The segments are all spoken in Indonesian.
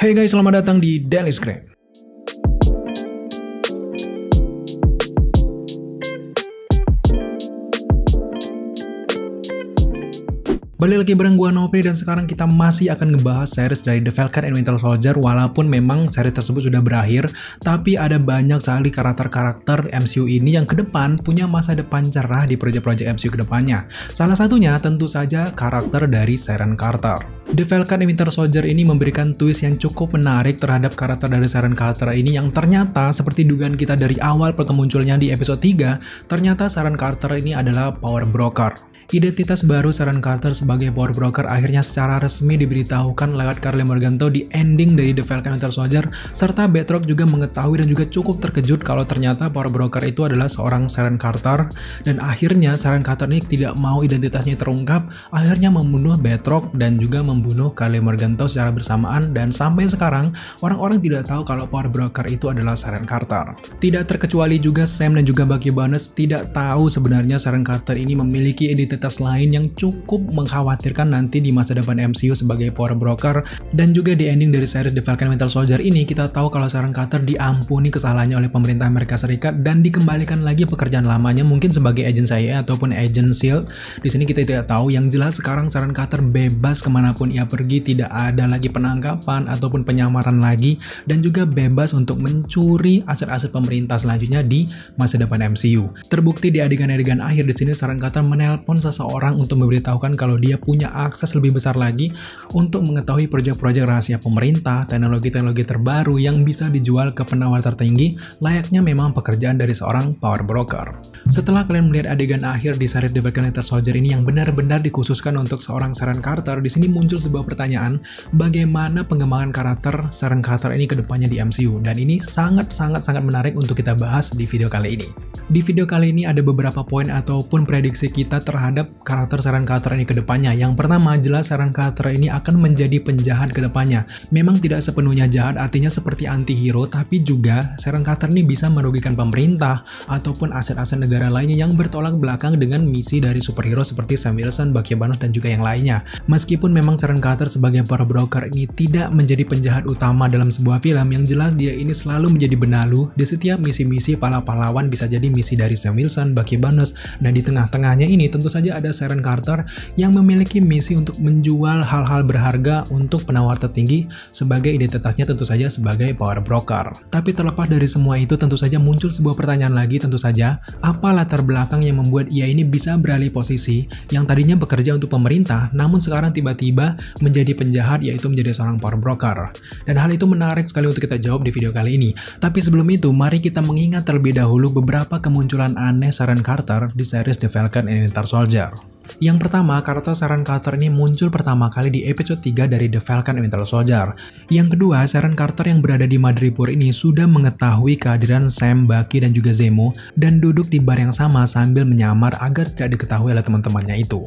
Hey guys, selamat datang di Daily Screen. Balik lagi bareng gua Nopri dan sekarang kita masih akan ngebahas series dari The Falcon and Winter Soldier. Walaupun memang series tersebut sudah berakhir, tapi ada banyak sekali karakter-karakter MCU ini yang ke depan punya masa depan cerah di proyek-proyek MCU ke depannya. Salah satunya tentu saja karakter dari Sharon Carter. The Falcon and Winter Soldier ini memberikan twist yang cukup menarik terhadap karakter dari Sharon Carter ini yang ternyata seperti dugaan kita dari awal kemunculnya di episode 3, ternyata Sharon Carter ini adalah power broker. Identitas baru Sharon Carter sebagai power broker akhirnya secara resmi diberitahukan lewat Karli Morgenthau di ending dari The Falcon Winter Soldier, serta Batroc juga mengetahui dan juga cukup terkejut kalau ternyata power broker itu adalah seorang Sharon Carter, dan akhirnya Sharon Carter ini tidak mau identitasnya terungkap, akhirnya membunuh Batroc dan juga membunuh Karli Morgenthau secara bersamaan, dan sampai sekarang orang-orang tidak tahu kalau power broker itu adalah Sharon Carter. Tidak terkecuali juga Sam dan juga Bucky Barnes tidak tahu sebenarnya Sharon Carter ini memiliki identitas lain yang cukup mengkhawatirkan nanti di masa depan MCU sebagai power broker. Dan juga di ending dari series The Falcon Winter Soldier ini kita tahu kalau Sharon Carter diampuni kesalahannya oleh pemerintah Amerika Serikat dan dikembalikan lagi pekerjaan lamanya mungkin sebagai agent CIA ataupun agent SHIELD. Di sini kita tidak tahu, yang jelas sekarang Sharon Carter bebas kemanapun ia pergi, tidak ada lagi penangkapan ataupun penyamaran lagi, dan juga bebas untuk mencuri aset-aset pemerintah selanjutnya di masa depan MCU. Terbukti di adegan-adegan akhir di sini Sharon Carter menelpon seseorang untuk memberitahukan kalau dia punya akses lebih besar lagi untuk mengetahui proyek-proyek rahasia pemerintah, teknologi-teknologi terbaru yang bisa dijual ke penawar tertinggi, layaknya memang pekerjaan dari seorang power broker. Setelah kalian melihat adegan akhir di series The Falcon Winter Soldier ini yang benar-benar dikhususkan untuk seorang Sharon Carter, di sini muncul sebuah pertanyaan, bagaimana pengembangan karakter Sharon Carter ini ke depannya di MCU, dan ini sangat menarik untuk kita bahas di video kali ini. Di video kali ini ada beberapa poin ataupun prediksi kita terhadap karakter Sharon Carter ini ke depannya. Yang pertama, jelas Sharon Carter ini akan menjadi penjahat ke depannya. Memang tidak sepenuhnya jahat, artinya seperti anti-hero, tapi juga Sharon Carter ini bisa merugikan pemerintah ataupun aset-aset negara lainnya yang bertolak belakang dengan misi dari superhero seperti Sam Wilson, Bucky Barnes, dan juga yang lainnya. Meskipun memang Sharon Carter sebagai power broker ini tidak menjadi penjahat utama dalam sebuah film, yang jelas dia ini selalu menjadi benalu di setiap misi-misi para pahlawan, bisa jadi misi dari Sam Wilson, Bucky Barnes. Nah, di tengah-tengahnya ini tentu saja ada Sharon Carter yang memiliki misi untuk menjual hal-hal berharga untuk penawar tertinggi sebagai identitasnya tentu saja sebagai power broker. Tapi terlepas dari semua itu, tentu saja muncul sebuah pertanyaan lagi, tentu saja apa latar belakang yang membuat ia ini bisa beralih posisi yang tadinya bekerja untuk pemerintah namun sekarang tiba-tiba menjadi penjahat, yaitu menjadi seorang power broker. Dan hal itu menarik sekali untuk kita jawab di video kali ini. Tapi sebelum itu, mari kita mengingat terlebih dahulu beberapa kemunculan aneh Sharon Carter di series The Falcon and Winter Soldier. Yang pertama, karakter Sharon Carter ini muncul pertama kali di episode 3 dari The Falcon and Winter Soldier. Yang kedua, Sharon Carter yang berada di Madripoor ini sudah mengetahui kehadiran Sam, Bucky, dan juga Zemo dan duduk di bar yang sama sambil menyamar agar tidak diketahui oleh teman-temannya itu.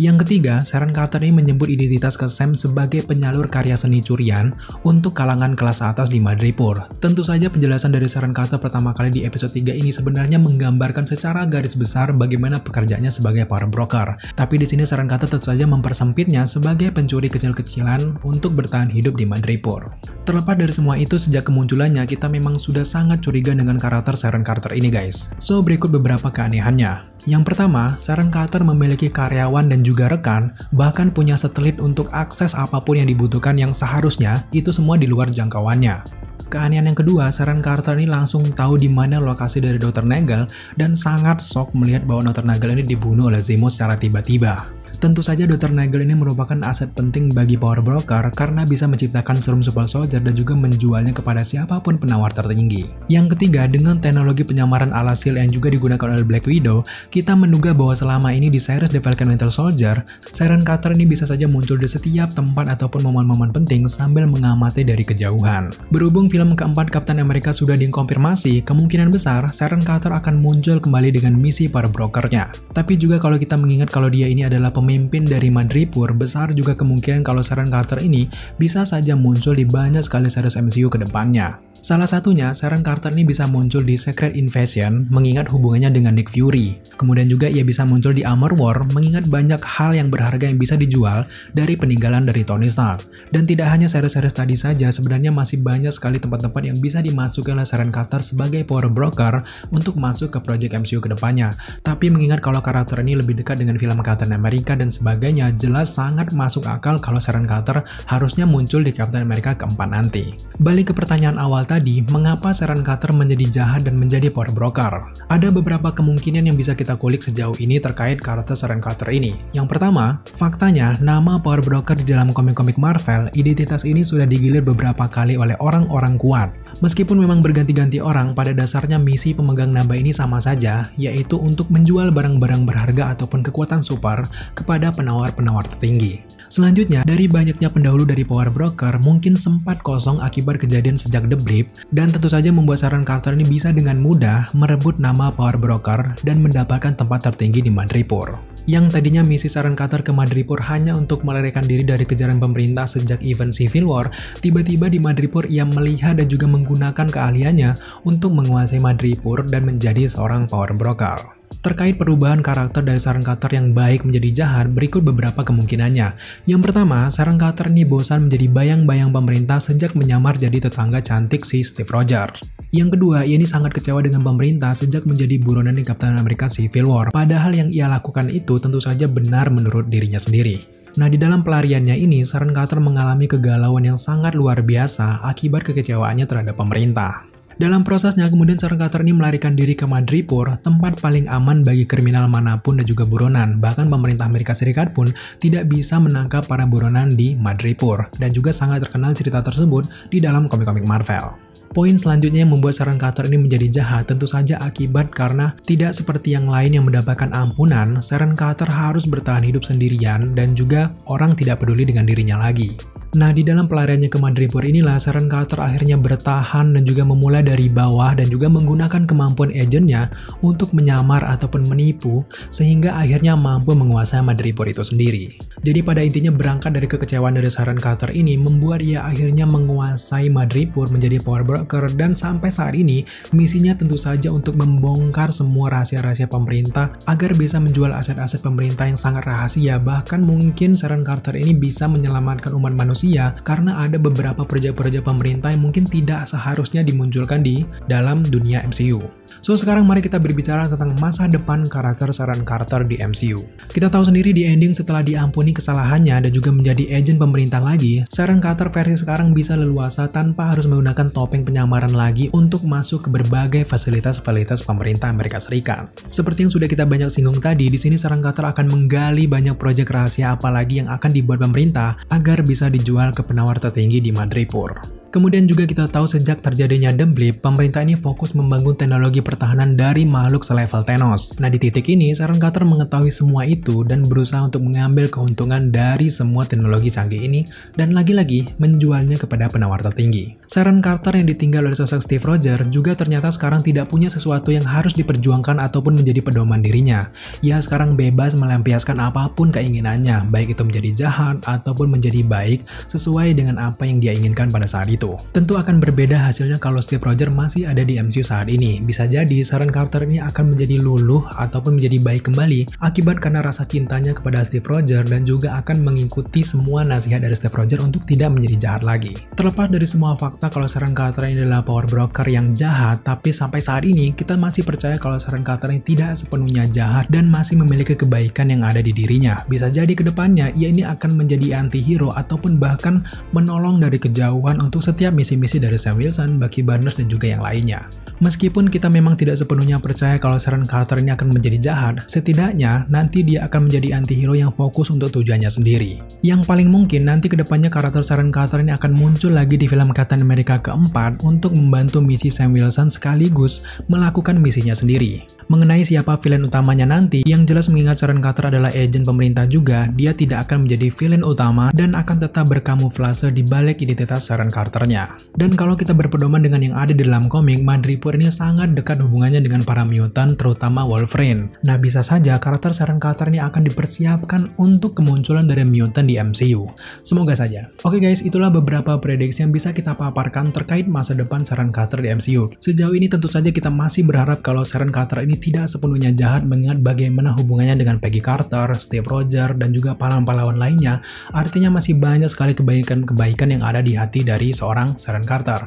Yang ketiga, Sharon Carter ini menyebut identitas ke Sam sebagai penyalur karya seni curian untuk kalangan kelas atas di Madripoor. Tentu saja penjelasan dari Sharon Carter pertama kali di episode 3 ini sebenarnya menggambarkan secara garis besar bagaimana pekerjaannya sebagai power broker. Tapi di sini Sharon Carter tentu saja mempersempitnya sebagai pencuri kecil-kecilan untuk bertahan hidup di Madripoor. Terlepas dari semua itu, sejak kemunculannya kita memang sudah sangat curiga dengan karakter Sharon Carter ini guys. So, berikut beberapa keanehannya. Yang pertama, Sharon Carter memiliki karyawan dan juga rekan, bahkan punya satelit untuk akses apapun yang dibutuhkan yang seharusnya itu semua di luar jangkauannya. Keanehan yang kedua, Sharon Carter ini langsung tahu di mana lokasi dari Dr. Nagel dan sangat shock melihat bahwa Dr. Nagel ini dibunuh oleh Zemo secara tiba-tiba. Tentu saja Dr. Nagel ini merupakan aset penting bagi power broker karena bisa menciptakan serum super soldier dan juga menjualnya kepada siapapun penawar tertinggi. Yang ketiga, dengan teknologi penyamaran ala SHIELD yang juga digunakan oleh Black Widow, kita menduga bahwa selama ini di series The Falcon Winter Soldier, Sharon Carter ini bisa saja muncul di setiap tempat ataupun momen-momen penting sambil mengamati dari kejauhan. Berhubung film keempat Captain America sudah dikonfirmasi, kemungkinan besar Sharon Carter akan muncul kembali dengan misi power brokernya. Tapi juga kalau kita mengingat kalau dia ini adalah pemimpin dari Madripoor, besar juga kemungkinan kalau Sharon Carter ini bisa saja muncul di banyak sekali series MCU ke depannya. Salah satunya, Sharon Carter ini bisa muncul di Secret Invasion mengingat hubungannya dengan Nick Fury. Kemudian juga ia bisa muncul di Armor War mengingat banyak hal yang berharga yang bisa dijual dari peninggalan dari Tony Stark. Dan tidak hanya series-series tadi saja, sebenarnya masih banyak sekali tempat-tempat yang bisa dimasuki oleh Sharon Carter sebagai power broker untuk masuk ke project MCU ke depannya. Tapi mengingat kalau karakter ini lebih dekat dengan film Captain America dan sebagainya, jelas sangat masuk akal kalau Sharon Carter harusnya muncul di Captain America keempat nanti. Balik ke pertanyaan awal tadi, mengapa Sharon Carter menjadi jahat dan menjadi power broker? Ada beberapa kemungkinan yang bisa kita kulik sejauh ini terkait karakter Sharon Carter ini. Yang pertama, faktanya nama power broker di dalam komik-komik Marvel, identitas ini sudah digilir beberapa kali oleh orang-orang kuat. Meskipun memang berganti-ganti orang, pada dasarnya misi pemegang nama ini sama saja, yaitu untuk menjual barang-barang berharga ataupun kekuatan super kepada penawar-penawar tertinggi. Selanjutnya, dari banyaknya pendahulu dari power broker mungkin sempat kosong akibat kejadian sejak The Blip, dan tentu saja membuat Sharon Carter ini bisa dengan mudah merebut nama power broker dan mendapatkan tempat tertinggi di Madripoor. Yang tadinya misi Sharon Carter ke Madripoor hanya untuk melarikan diri dari kejaran pemerintah sejak event Civil War, tiba-tiba di Madripoor ia melihat dan juga menggunakan keahliannya untuk menguasai Madripoor dan menjadi seorang power broker. Terkait perubahan karakter dari Sharon Carter yang baik menjadi jahat, berikut beberapa kemungkinannya. Yang pertama, Sharon Carter ini bosan menjadi bayang-bayang pemerintah sejak menyamar jadi tetangga cantik si Steve Rogers. Yang kedua, ia ini sangat kecewa dengan pemerintah sejak menjadi buronan di Captain America Civil War. Padahal yang ia lakukan itu tentu saja benar menurut dirinya sendiri. Nah, di dalam pelariannya ini, Sharon Carter mengalami kegalauan yang sangat luar biasa akibat kekecewaannya terhadap pemerintah. Dalam prosesnya, kemudian Sharon Carter ini melarikan diri ke Madripoor, tempat paling aman bagi kriminal manapun dan juga buronan. Bahkan pemerintah Amerika Serikat pun tidak bisa menangkap para buronan di Madripoor, dan juga sangat terkenal cerita tersebut di dalam komik-komik Marvel. Poin selanjutnya yang membuat Sharon Carter ini menjadi jahat tentu saja akibat karena tidak seperti yang lain yang mendapatkan ampunan, Sharon Carter harus bertahan hidup sendirian dan juga orang tidak peduli dengan dirinya lagi. Nah, di dalam pelariannya ke Madripoor inilah Sharon Carter akhirnya bertahan dan juga memulai dari bawah dan juga menggunakan kemampuan agennya untuk menyamar ataupun menipu sehingga akhirnya mampu menguasai Madripoor itu sendiri. Jadi pada intinya berangkat dari kekecewaan dari Sharon Carter ini membuat ia akhirnya menguasai Madripoor menjadi power broker, dan sampai saat ini misinya tentu saja untuk membongkar semua rahasia-rahasia pemerintah agar bisa menjual aset-aset pemerintah yang sangat rahasia. Bahkan mungkin Sharon Carter ini bisa menyelamatkan umat manusia karena ada beberapa proyek-proyek pemerintah yang mungkin tidak seharusnya dimunculkan di dalam dunia MCU. So, sekarang mari kita berbicara tentang masa depan karakter Sharon Carter di MCU. Kita tahu sendiri di ending setelah diampuni kesalahannya dan juga menjadi agen pemerintah lagi, Sharon Carter versi sekarang bisa leluasa tanpa harus menggunakan topeng penyamaran lagi untuk masuk ke berbagai fasilitas-fasilitas pemerintah Amerika Serikat. Seperti yang sudah kita banyak singgung tadi, di sini Sharon Carter akan menggali banyak proyek rahasia apalagi yang akan dibuat pemerintah agar bisa dijual ke penawar tertinggi di Madripoor. Kemudian juga kita tahu sejak terjadinya The Blip, pemerintah ini fokus membangun teknologi pertahanan dari makhluk selevel Thanos. Nah, di titik ini, Sharon Carter mengetahui semua itu dan berusaha untuk mengambil keuntungan dari semua teknologi canggih ini dan lagi-lagi menjualnya kepada penawar tertinggi. Sharon Carter yang ditinggal oleh sosok Steve Rogers juga ternyata sekarang tidak punya sesuatu yang harus diperjuangkan ataupun menjadi pedoman dirinya. Ia sekarang bebas melampiaskan apapun keinginannya, baik itu menjadi jahat ataupun menjadi baik sesuai dengan apa yang dia inginkan pada saat itu. Tentu akan berbeda hasilnya kalau Steve Rogers masih ada di MCU saat ini. Bisa jadi Sharon Carter ini akan menjadi luluh ataupun menjadi baik kembali akibat karena rasa cintanya kepada Steve Rogers dan juga akan mengikuti semua nasihat dari Steve Rogers untuk tidak menjadi jahat lagi. Terlepas dari semua fakta kalau Sharon Carter ini adalah power broker yang jahat, tapi sampai saat ini kita masih percaya kalau Sharon Carter ini tidak sepenuhnya jahat dan masih memiliki kebaikan yang ada di dirinya. Bisa jadi kedepannya ia ini akan menjadi anti-hero ataupun bahkan menolong dari kejauhan untuk setiap misi-misi dari Sam Wilson, Bucky Barnes, dan juga yang lainnya. Meskipun kita memang tidak sepenuhnya percaya kalau Sharon Carter ini akan menjadi jahat, setidaknya nanti dia akan menjadi anti-hero yang fokus untuk tujuannya sendiri. Yang paling mungkin nanti kedepannya karakter Sharon Carter ini akan muncul lagi di film Captain America keempat untuk membantu misi Sam Wilson sekaligus melakukan misinya sendiri. Mengenai siapa villain utamanya nanti, yang jelas mengingat Sharon Carter adalah agen pemerintah juga, dia tidak akan menjadi villain utama dan akan tetap berkamuflase di balik identitas Sharon Carter karakternya. Dan kalau kita berpedoman dengan yang ada di dalam komik, Madripoor ini sangat dekat hubungannya dengan para mutant, terutama Wolverine. Nah, bisa saja karakter Sharon Carter ini akan dipersiapkan untuk kemunculan dari mutant di MCU. Semoga saja. Oke guys, itulah beberapa prediksi yang bisa kita paparkan terkait masa depan Sharon Carter di MCU. Sejauh ini tentu saja kita masih berharap kalau Sharon Carter ini tidak sepenuhnya jahat, mengingat bagaimana hubungannya dengan Peggy Carter, Steve Rogers, dan juga pahlawan-pahlawan lainnya. Artinya masih banyak sekali kebaikan-kebaikan yang ada di hati dari seorang Sharon Carter.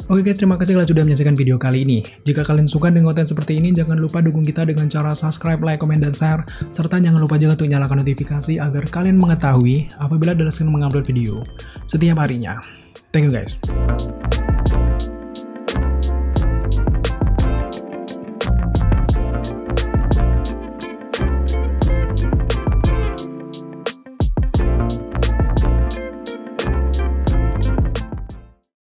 Oke guys, terima kasih kalian sudah menyaksikan video kali ini. Jika kalian suka dengan konten seperti ini, jangan lupa dukung kita dengan cara subscribe, like, komen, dan share. Serta jangan lupa juga untuk nyalakan notifikasi agar kalian mengetahui apabila Dalaskin mengupload video setiap harinya. Thank you guys.